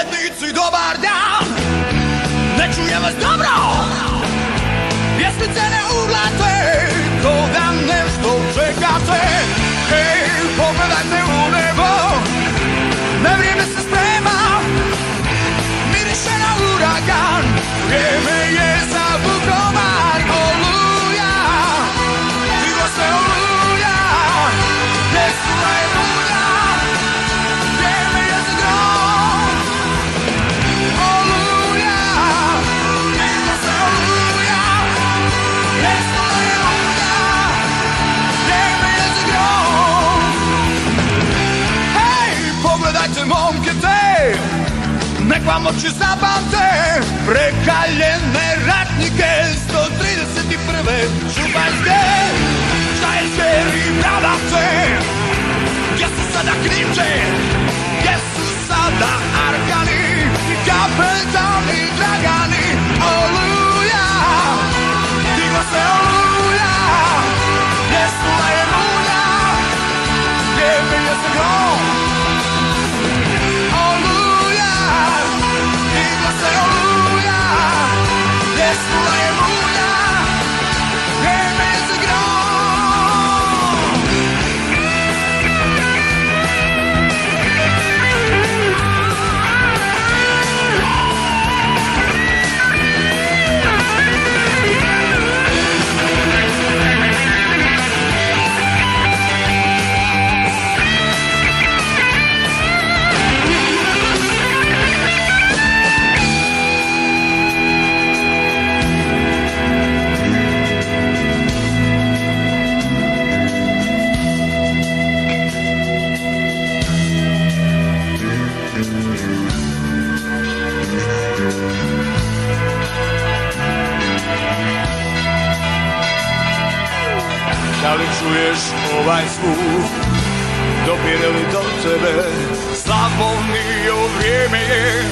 Letnici, dobar dan, ne čujem vas dobro. Pjesmice ne uglate, ko da nešto čekate. Hej, pogledajte u nebo, na vrijeme se sprema, miriše na uragan, vrijeme je za bukomar. Oluja, živo se oluja, desula je mulja, vrijeme je za grom. Oluja, živo se oluja, desula je mulja, vrijeme je za grom. Hej, pogledajte momke te, nek vam oči zapamte, prekaljene ratnike 131. županjske, štajerske i bradavce. Gdje su sada Krimče, gdje su sada Arkani i kapetani Dragani. Oluja, digla se oluja, desula je mulja, vrijeme je za grom. Desula je mulja, vrijeme je za grom. Da li čuješ ovaj zvuk, dopire li do tebe, Slavonio vrijeme je